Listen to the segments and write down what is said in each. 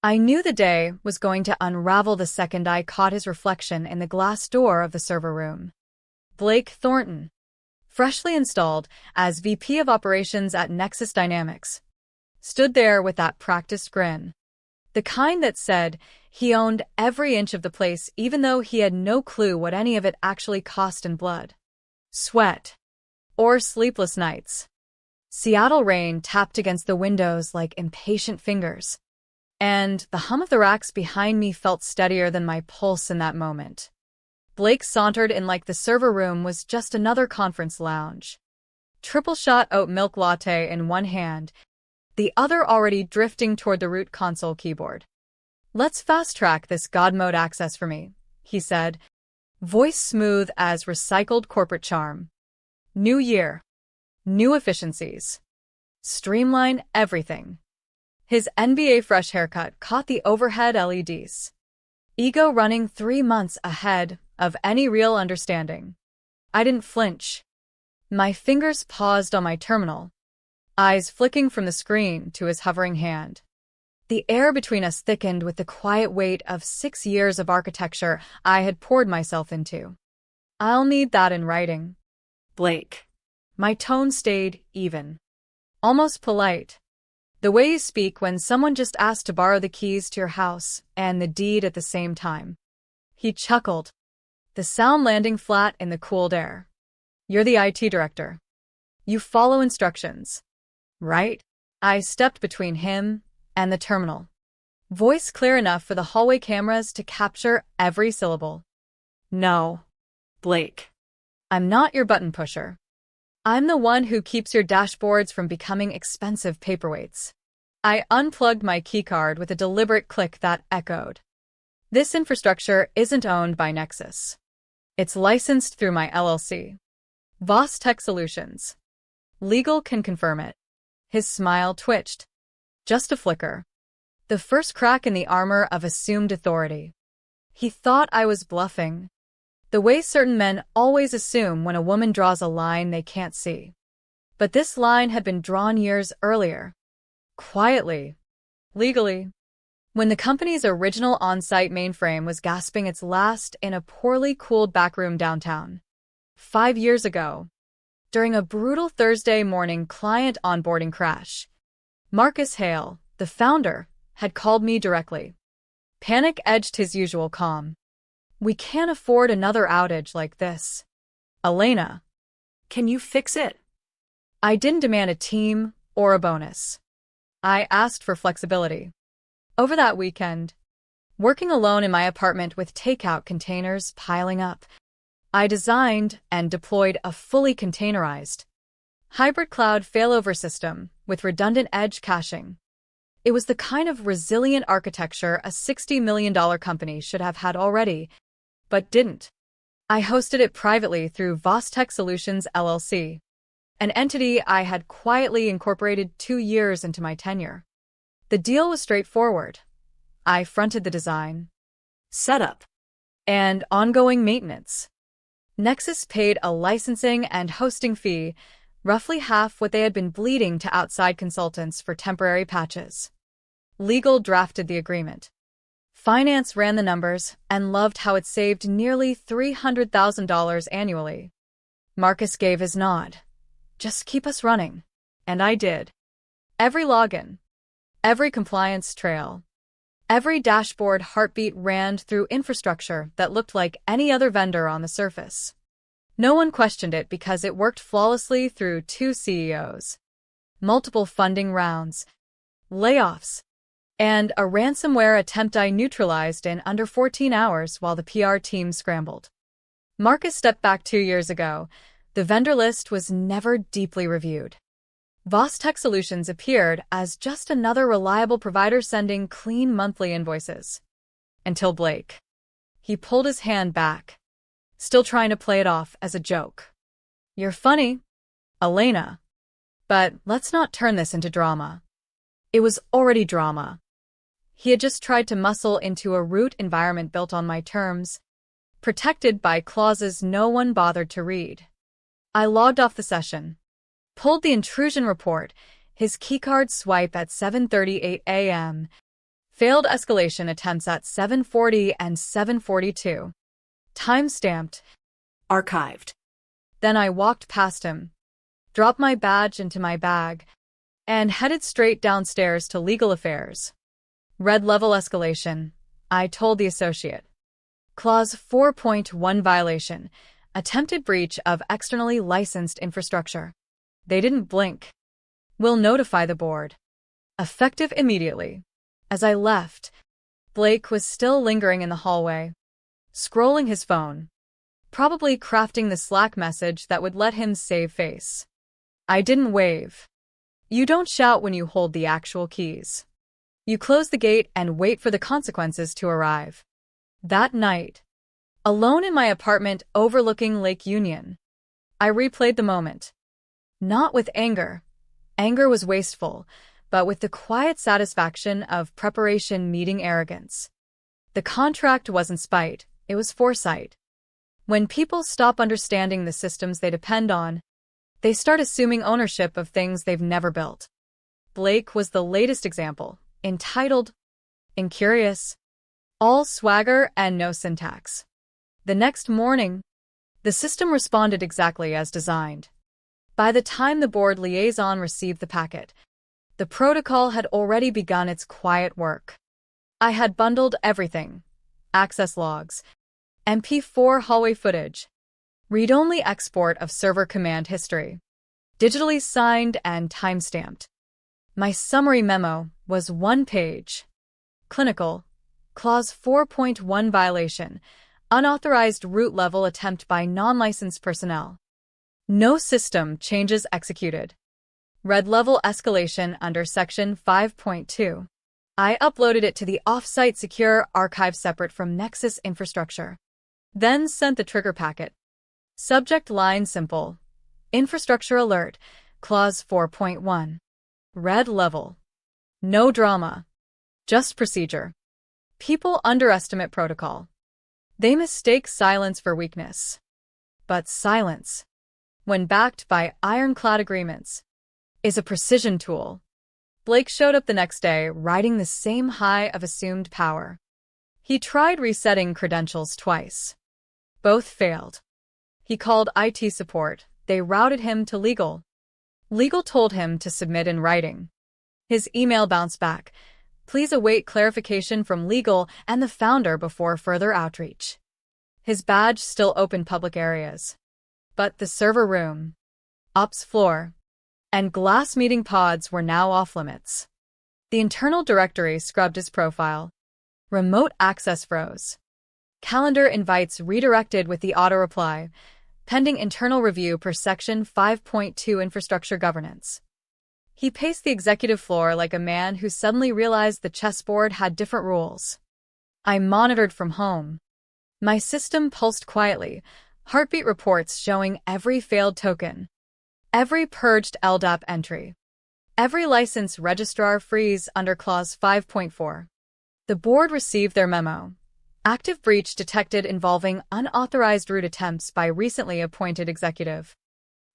I knew the day was going to unravel the second I caught his reflection in the glass door of the server room. Blake Thornton, freshly installed as VP of Operations at Nexus Dynamics, stood there with that practiced grin. The kind that said he owned every inch of the place even though he had no clue what any of it actually cost in blood, sweat, or sleepless nights. Seattle rain tapped against the windows like impatient fingers, and the hum of the racks behind me felt steadier than my pulse in that moment. Blake sauntered in like the server room was just another conference lounge. Triple-shot oat milk latte in one hand, the other already drifting toward the root console keyboard. "Let's fast-track this God mode access for me," he said, voice smooth as recycled corporate charm. "New year. New efficiencies. Streamline everything." His NBA fresh haircut caught the overhead LEDs. Ego running 3 months ahead of any real understanding. I didn't flinch. My fingers paused on my terminal, eyes flicking from the screen to his hovering hand. The air between us thickened with the quiet weight of 6 years of architecture I had poured myself into. "I'll need that in writing, Blake." My tone stayed even, almost polite. The way you speak when someone just asked to borrow the keys to your house and the deed at the same time. He chuckled, the sound landing flat in the cooled air. "You're the IT director. You follow instructions, right?" I stepped between him and the terminal, voice clear enough for the hallway cameras to capture every syllable. "No, Blake. I'm not your button pusher. I'm the one who keeps your dashboards from becoming expensive paperweights." I unplugged my keycard with a deliberate click that echoed. "This infrastructure isn't owned by Nexus. It's licensed through my LLC. Voss Tech Solutions. Legal can confirm it." His smile twitched. Just a flicker. The first crack in the armor of assumed authority. He thought I was bluffing, the way certain men always assume when a woman draws a line they can't see. But this line had been drawn years earlier. Quietly. Legally. When the company's original on-site mainframe was gasping its last in a poorly cooled backroom downtown. 5 years ago, during a brutal Thursday morning client onboarding crash, Marcus Hale, the founder, had called me directly. Panic edged his usual calm. "We can't afford another outage like this. Elena, can you fix it?" I didn't demand a team or a bonus. I asked for flexibility. Over that weekend, working alone in my apartment with takeout containers piling up, I designed and deployed a fully containerized, hybrid cloud failover system with redundant edge caching. It was the kind of resilient architecture a $60 million company should have had already, but didn't. I hosted it privately through Voss Tech Solutions LLC, an entity I had quietly incorporated 2 years into my tenure. The deal was straightforward. I fronted the design, setup, and ongoing maintenance. Nexus paid a licensing and hosting fee, roughly half what they had been bleeding to outside consultants for temporary patches. Legal drafted the agreement. Finance ran the numbers and loved how it saved nearly $300,000 annually. Marcus gave his nod. "Just keep us running." And I did. Every login, every compliance trail, every dashboard heartbeat ran through infrastructure that looked like any other vendor on the surface. No one questioned it because it worked flawlessly through 2 CEOs, multiple funding rounds, layoffs, and a ransomware attempt I neutralized in under 14 hours while the PR team scrambled. Marcus stepped back 2 years ago. The vendor list was never deeply reviewed. Voss Tech Solutions appeared as just another reliable provider sending clean monthly invoices. Until Blake. He pulled his hand back, still trying to play it off as a joke. "You're funny, Elena. But let's not turn this into drama." It was already drama. He had just tried to muscle into a root environment built on my terms, protected by clauses no one bothered to read. I logged off the session, pulled the intrusion report, his keycard swipe at 7:38 a.m., Failed escalation attempts at 7:40 and 7:42. Time-stamped. Archived. Then I walked past him, dropped my badge into my bag, and headed straight downstairs to legal affairs. Red level escalation, I told the associate. Clause 4.1 violation, attempted breach of externally licensed infrastructure. They didn't blink. We'll notify the board. Effective immediately. As I left, Blake was still lingering in the hallway, scrolling his phone, probably crafting the Slack message that would let him save face. I didn't wave. You don't shout when you hold the actual keys. You close the gate and wait for the consequences to arrive. That night, alone in my apartment overlooking Lake Union, I replayed the moment. Not with anger. Anger was wasteful, but with the quiet satisfaction of preparation meeting arrogance. The contract wasn't spite, it was foresight. When people stop understanding the systems they depend on, they start assuming ownership of things they've never built. Blake was the latest example, entitled, incurious, all swagger and no syntax. The next morning, the system responded exactly as designed. By the time the board liaison received the packet, the protocol had already begun its quiet work. I had bundled everything: access logs, MP4 hallway footage, read-only export of server command history, digitally signed and time-stamped. My summary memo was one page. Clinical, Clause 4.1 violation, unauthorized root level attempt by non-licensed personnel. No system changes executed. Red level escalation under Section 5.2. I uploaded it to the off-site secure archive separate from Nexus infrastructure. Then sent the trigger packet. Subject line simple. Infrastructure alert, Clause 4.1. Red level. No drama. Just procedure. People underestimate protocol. They mistake silence for weakness. But silence, when backed by ironclad agreements, is a precision tool. Blake showed up the next day riding the same high of assumed power. He tried resetting credentials twice. Both failed. He called IT support. They routed him to legal. Legal told him to submit in writing. His email bounced back. Please await clarification from legal and the founder before further outreach. His badge still opened public areas. But the server room, ops floor, and glass meeting pods were now off-limits. The internal directory scrubbed his profile. Remote access froze. Calendar invites redirected with the auto-reply, pending internal review per Section 5.2 infrastructure governance. He paced the executive floor like a man who suddenly realized the chessboard had different rules. I monitored from home. My system pulsed quietly, heartbeat reports showing every failed token, every purged LDAP entry, every license registrar freeze under Clause 5.4. The board received their memo. Active breach detected involving unauthorized root attempts by recently appointed executive.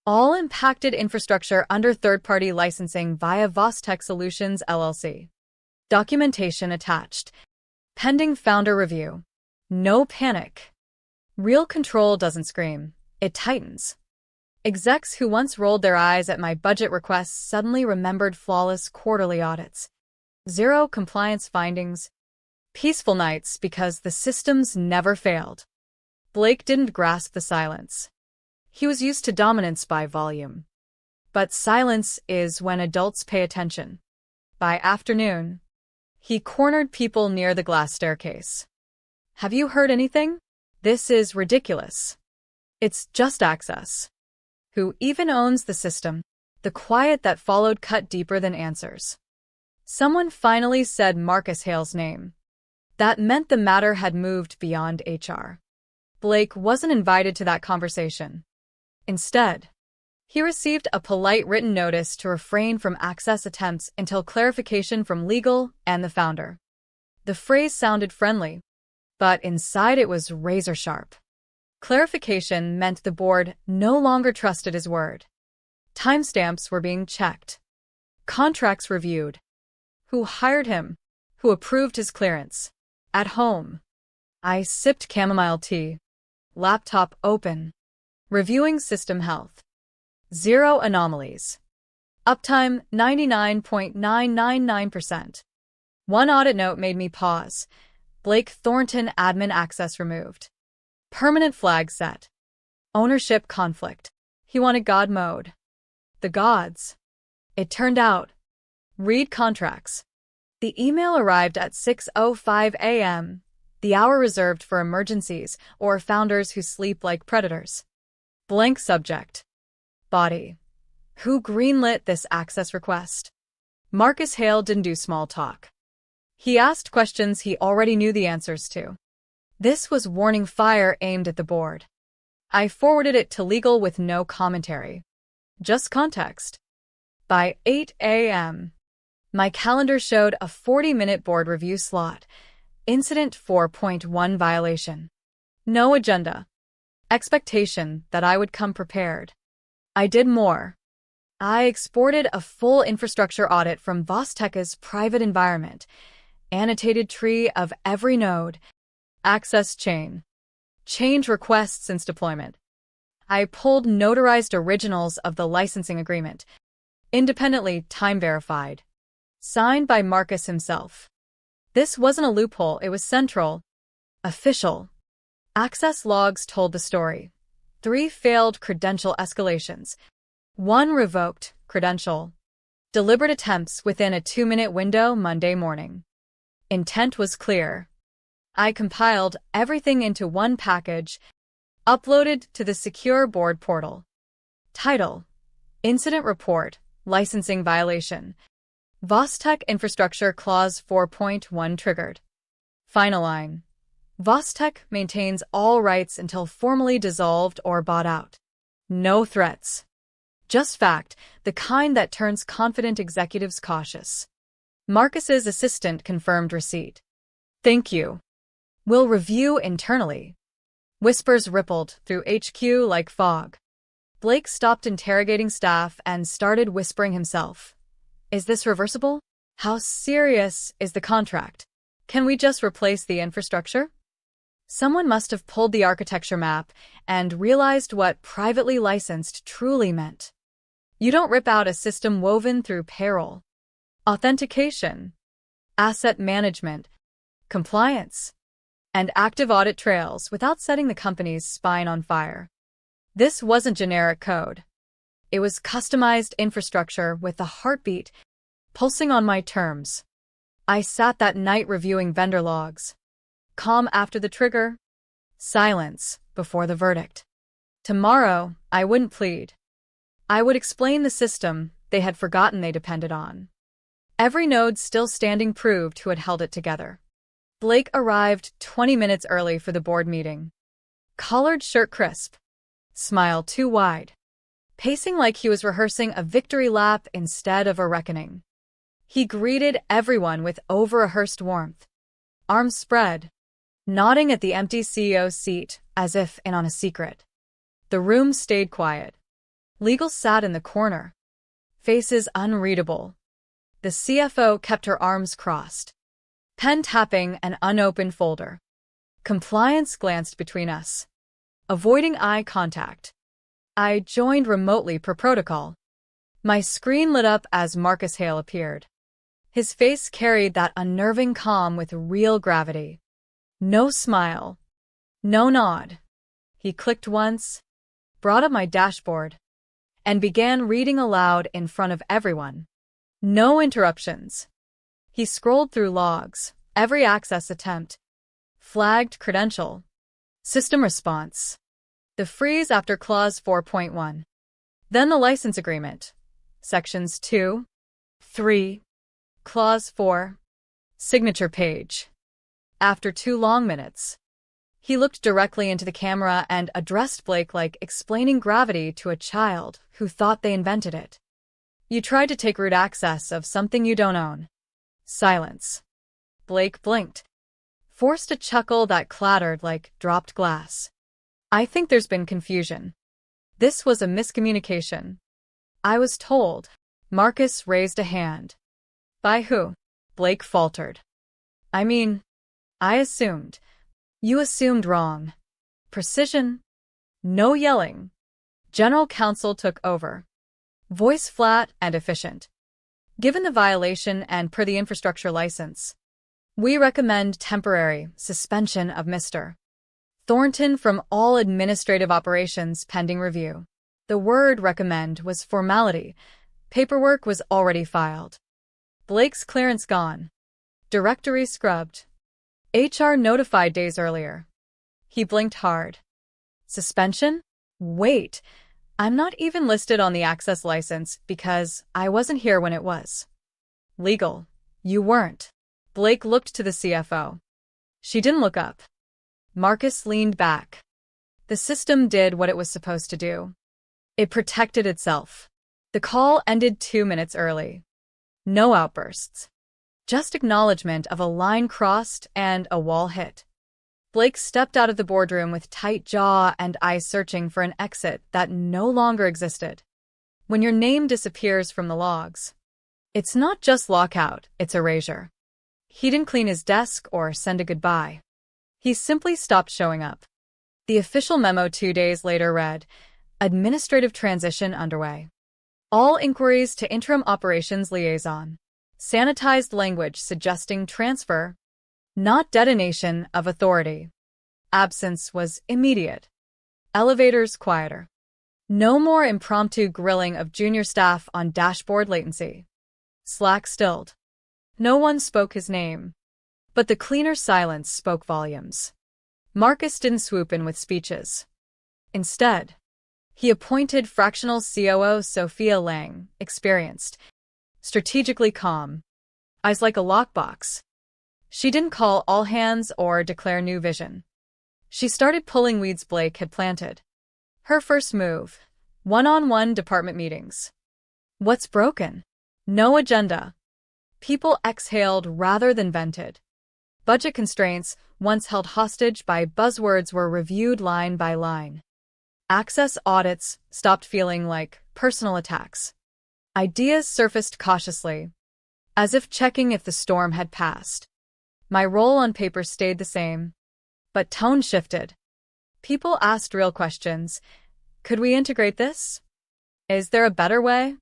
All impacted infrastructure under third-party licensing via Vostech Solutions LLC. Documentation attached. Pending founder review. No panic. Real control doesn't scream, it tightens. Execs who once rolled their eyes at my budget requests suddenly remembered flawless quarterly audits. Zero compliance findings. Peaceful nights because the systems never failed. Blake didn't grasp the silence. He was used to dominance by volume. But silence is when adults pay attention. By afternoon, he cornered people near the glass staircase. Have you heard anything? This is ridiculous. It's just access. Who even owns the system? The quiet that followed cut deeper than answers. Someone finally said Marcus Hale's name. That meant the matter had moved beyond HR. Blake wasn't invited to that conversation. Instead, he received a polite written notice to refrain from access attempts until clarification from legal and the founder. The phrase sounded friendly, but inside it was razor-sharp. Clarification meant the board no longer trusted his word. Timestamps were being checked. Contracts reviewed. Who hired him? who approved his clearance. At home, I sipped chamomile tea. Laptop open. Reviewing system health. 0 anomalies. Uptime 99.999%. One audit note made me pause. Blake Thornton admin access removed. Permanent flag set. Ownership conflict. He wanted God mode. The gods. It turned out. Read contracts. The email arrived at 6:05 a.m., the hour reserved for emergencies or founders who sleep like predators. Blank subject. Body. Who greenlit this access request? Marcus Hale didn't do small talk. He asked questions he already knew the answers to. This was warning fire aimed at the board. I forwarded it to legal with no commentary. Just context. By 8 a.m., my calendar showed a 40-minute board review slot. Incident 4.1 violation. No agenda. Expectation that I would come prepared. I did more. I exported a full infrastructure audit from Vostech's private environment, annotated tree of every node, access chain, change requests since deployment. I pulled notarized originals of the licensing agreement, independently time-verified, signed by Marcus himself. This wasn't a loophole, it was central. Official. Access logs told the story. 3 failed credential escalations. 1 revoked credential. Deliberate attempts within a 2-minute window Monday morning. Intent was clear. I compiled everything into one package, uploaded to the secure board portal. Title: Incident Report, Licensing Violation. Vostech Infrastructure Clause 4.1 triggered. Final line. Vostech maintains all rights until formally dissolved or bought out. No threats. Just fact, the kind that turns confident executives cautious. Marcus's assistant confirmed receipt. Thank you. We'll review internally. Whispers rippled through HQ like fog. Blake stopped interrogating staff and started whispering himself. Is this reversible? How serious is the contract? Can we just replace the infrastructure? Someone must have pulled the architecture map and realized what privately licensed truly meant. You don't rip out a system woven through payroll, authentication, asset management, compliance, and active audit trails without setting the company's spine on fire. This wasn't generic code. It was customized infrastructure with a heartbeat pulsing on my terms. I sat that night reviewing vendor logs. Calm after the trigger, silence before the verdict. Tomorrow, I wouldn't plead. I would explain the system they had forgotten they depended on. Every node still standing proved who had held it together. Blake arrived 20 minutes early for the board meeting. Collared shirt crisp. Smile too wide. Pacing like he was rehearsing a victory lap instead of a reckoning. He greeted everyone with over-rehearsed warmth. Arms spread. Nodding at the empty CEO's seat as if in on a secret. The room stayed quiet. Legal sat in the corner. Faces unreadable. The CFO kept her arms crossed. Pen tapping an unopened folder. Compliance glanced between us. Avoiding eye contact. I joined remotely per protocol. My screen lit up as Marcus Hale appeared. His face carried that unnerving calm with real gravity. No smile. No nod. He clicked once, brought up my dashboard, and began reading aloud in front of everyone. No interruptions. He scrolled through logs, every access attempt, flagged credential, system response, the freeze after clause 4.1. Then the license agreement, sections 2, 3, clause 4, signature page. After 2 long minutes, he looked directly into the camera and addressed Blake like explaining gravity to a child who thought they invented it. You tried to take root access of something you don't own. Silence. Blake blinked, forced a chuckle that clattered like dropped glass. I think there's been confusion. This was a miscommunication. I was told. Marcus raised a hand. By who? Blake faltered. I mean, I assumed. You assumed wrong. Precision. No yelling. General counsel took over. Voice flat and efficient. Given the violation and per the infrastructure license, we recommend temporary suspension of Mr. Thornton from all administrative operations pending review. The word recommend was formality. Paperwork was already filed. Blake's clearance gone. Directory scrubbed. HR notified days earlier. He blinked hard. Suspension? Wait, I'm not even listed on the access license because I wasn't here when it was. Legal. You weren't. Blake looked to the CFO. She didn't look up. Marcus leaned back. The system did what it was supposed to do. It protected itself. The call ended 2 minutes early. No outbursts. Just acknowledgement of a line crossed and a wall hit. Blake stepped out of the boardroom with tight jaw and eyes searching for an exit that no longer existed. When your name disappears from the logs, it's not just lockout, it's erasure. He didn't clean his desk or send a goodbye. He simply stopped showing up. The official memo 2 days later read, Administrative transition underway. All inquiries to interim operations liaison. Sanitized language suggesting transfer, not detonation of authority. Absence was immediate. Elevators quieter. No more impromptu grilling of junior staff on dashboard latency. Slack stilled. No one spoke his name. But the cleaner silence spoke volumes. Marcus didn't swoop in with speeches. Instead, he appointed fractional COO Sophia Lang, experienced, strategically calm, eyes like a lockbox. She didn't call all hands or declare new vision. She started pulling weeds Blake had planted. Her first move, one-on-one department meetings. What's broken? No agenda. People exhaled rather than vented. Budget constraints, once held hostage by buzzwords, were reviewed line by line. Access audits stopped feeling like personal attacks. Ideas surfaced cautiously, as if checking if the storm had passed. My role on paper stayed the same, but tone shifted. People asked real questions. Could we integrate this? Is there a better way?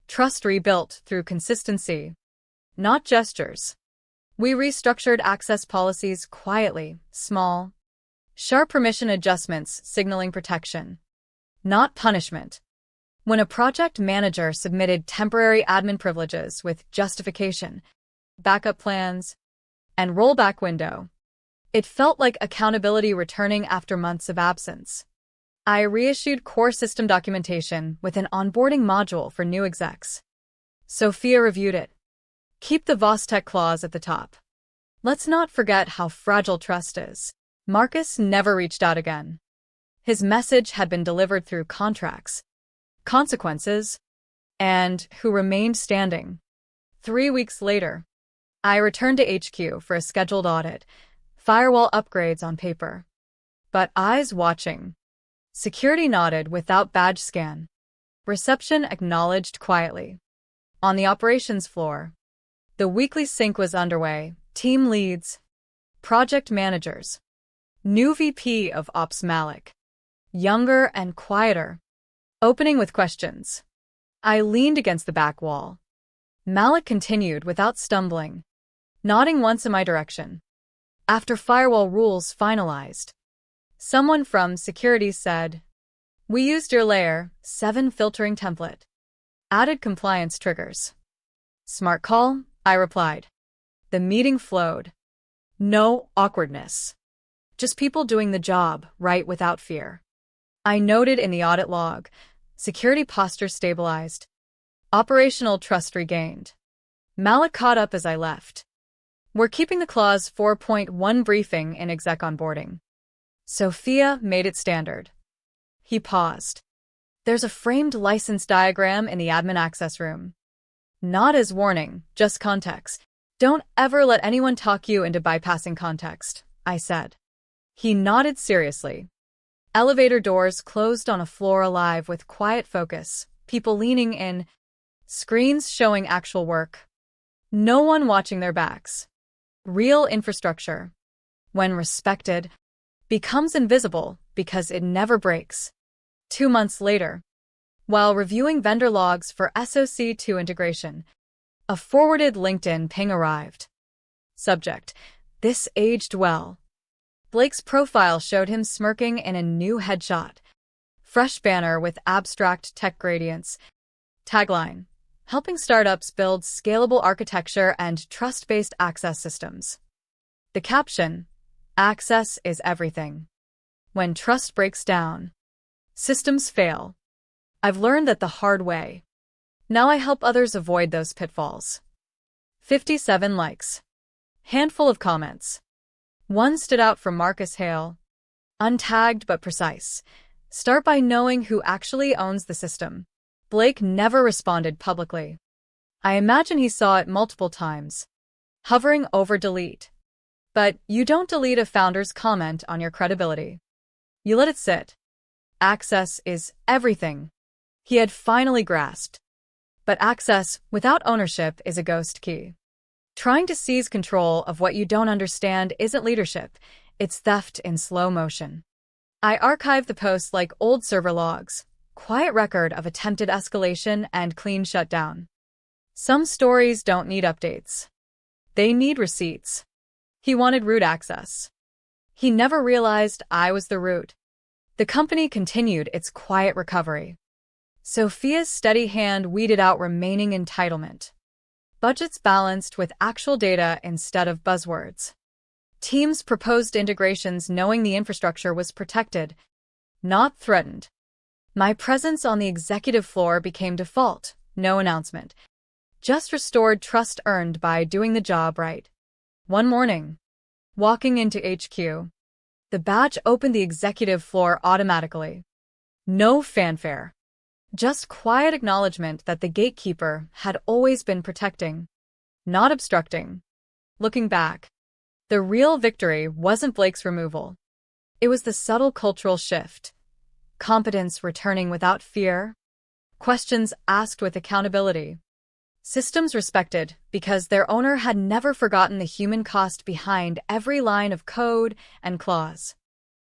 Trust rebuilt through consistency, not gestures. We restructured access policies quietly, small, sharp permission adjustments signaling protection, not punishment. When a project manager submitted temporary admin privileges with justification, backup plans, and rollback window, it felt like accountability returning after months of absence. I reissued core system documentation with an onboarding module for new execs. Sophia reviewed it. Keep the Vostech clause at the top. Let's not forget how fragile trust is. Marcus never reached out again. His message had been delivered through contracts, consequences, and who remained standing. 3 weeks later, I returned to HQ for a scheduled audit, firewall upgrades on paper. But eyes watching. Security nodded without badge scan. Reception acknowledged quietly. On the operations floor, the weekly sync was underway. Team leads, project managers. New VP of Ops Malik. Younger and quieter. Opening with questions. I leaned against the back wall. Malik continued without stumbling, nodding once in my direction. After firewall rules finalized, someone from security said, "We used your layer 7 filtering template. Added compliance triggers." "Smart call," I replied. The meeting flowed. No awkwardness. Just people doing the job right without fear. I noted in the audit log, security posture stabilized. Operational trust regained. Malik caught up as I left. We're keeping the clause 4.1 briefing in exec onboarding. Sophia made it standard. He paused. There's a framed license diagram in the admin access room. Not as warning, just context. Don't ever let anyone talk you into bypassing context, I said. He nodded seriously. Elevator doors closed on a floor alive with quiet focus, people leaning in, screens showing actual work. No one watching their backs. Real infrastructure, when respected, becomes invisible because it never breaks. 2 months later, while reviewing vendor logs for SOC2 integration, a forwarded LinkedIn ping arrived. Subject: This aged well. Blake's profile showed him smirking in a new headshot. Fresh banner with abstract tech gradients. Tagline: Helping startups build scalable architecture and trust-based access systems. The caption: Access is everything. When trust breaks down, systems fail. I've learned that the hard way. Now I help others avoid those pitfalls. 57 likes. Handful of comments. One stood out from Marcus Hale. Untagged but precise. Start by knowing who actually owns the system. Blake never responded publicly. I imagine he saw it multiple times, hovering over delete. But you don't delete a founder's comment on your credibility. You let it sit. Access is everything. He had finally grasped. But access without ownership is a ghost key. Trying to seize control of what you don't understand isn't leadership, it's theft in slow motion. I archive the posts like old server logs, quiet record of attempted escalation and clean shutdown. Some stories don't need updates. They need receipts. He wanted root access. He never realized I was the root. The company continued its quiet recovery. Sophia's steady hand weeded out remaining entitlement. Budgets balanced with actual data instead of buzzwords. Teams proposed integrations knowing the infrastructure was protected, not threatened. My presence on the executive floor became default, no announcement. Just restored trust earned by doing the job right. One morning, walking into HQ, the badge opened the executive floor automatically. No fanfare. Just quiet acknowledgement that the gatekeeper had always been protecting, not obstructing. Looking back, the real victory wasn't Blake's removal. It was the subtle cultural shift. Competence returning without fear. Questions asked with accountability. Systems respected because their owner had never forgotten the human cost behind every line of code and clause.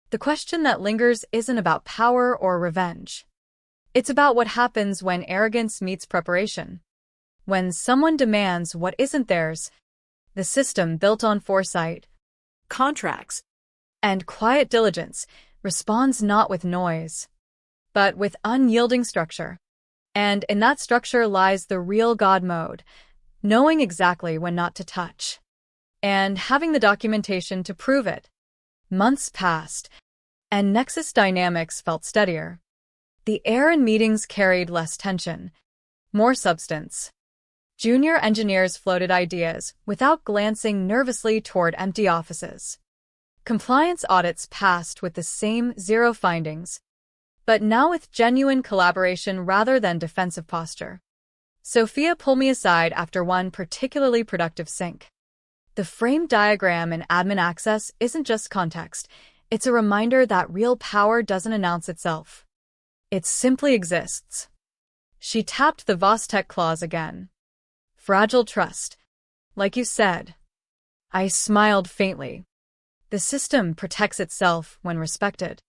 The question that lingers isn't about power or revenge. It's about what happens when arrogance meets preparation. When someone demands what isn't theirs, the system built on foresight, contracts, and quiet diligence responds not with noise, but with unyielding structure. And in that structure lies the real God mode, knowing exactly when not to touch, and having the documentation to prove it. Months passed, and Nexus dynamics felt steadier. The air in meetings carried less tension, more substance. Junior engineers floated ideas without glancing nervously toward empty offices. Compliance audits passed with the same 0 findings, but now with genuine collaboration rather than defensive posture. Sophia pulled me aside after one particularly productive sync. The frame diagram in admin access isn't just context, it's a reminder that real power doesn't announce itself. It simply exists. She tapped the Vostek clause again. Fragile trust. Like you said. I smiled faintly. The system protects itself when respected.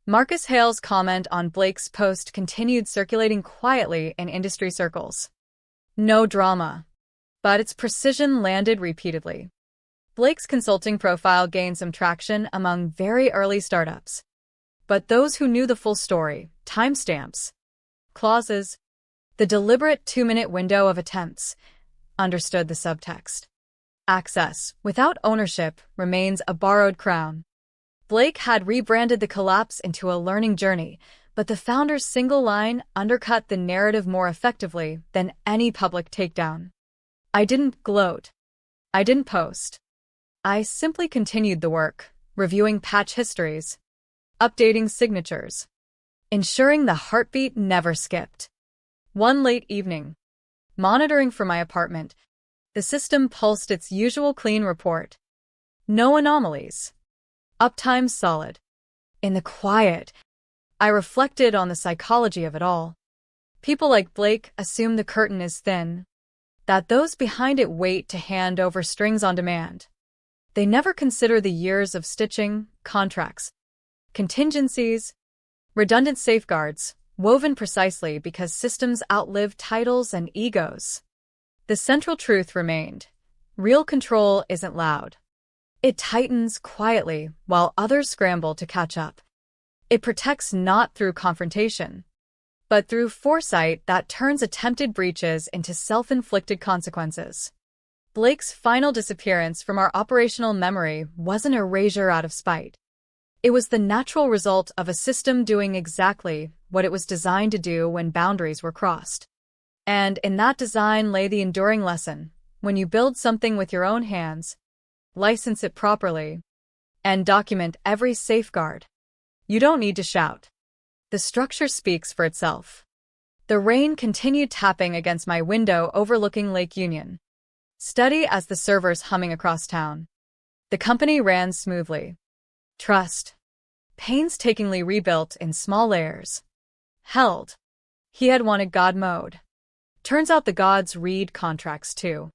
Marcus Hale's comment on Blake's post continued circulating quietly in industry circles. No drama. But its precision landed repeatedly. Blake's consulting profile gained some traction among very early startups. But those who knew the full story, timestamps, clauses, the deliberate 2-minute window of attempts, understood the subtext. Access, without ownership, remains a borrowed crown. Blake had rebranded the collapse into a learning journey, but the founder's single line undercut the narrative more effectively than any public takedown. I didn't gloat. I didn't post. I simply continued the work, reviewing patch histories, updating signatures, ensuring the heartbeat never skipped. One late evening, monitoring from my apartment, the system pulsed its usual clean report. No anomalies. Uptime solid. In the quiet, I reflected on the psychology of it all. People like Blake assume the curtain is thin, that those behind it wait to hand over strings on demand. They never consider the years of stitching, contracts, contingencies, redundant safeguards, woven precisely because systems outlive titles and egos. The central truth remained: real control isn't loud. It tightens quietly while others scramble to catch up. It protects not through confrontation, but through foresight that turns attempted breaches into self-inflicted consequences. Blake's final disappearance from our operational memory wasn't erasure out of spite. It was the natural result of a system doing exactly what it was designed to do when boundaries were crossed. And in that design lay the enduring lesson: when you build something with your own hands, license it properly, and document every safeguard, you don't need to shout. The structure speaks for itself. The rain continued tapping against my window overlooking Lake Union, steady as the servers humming across town. The company ran smoothly. Trust, painstakingly rebuilt in small layers, held. He had wanted God mode. Turns out the gods read contracts too.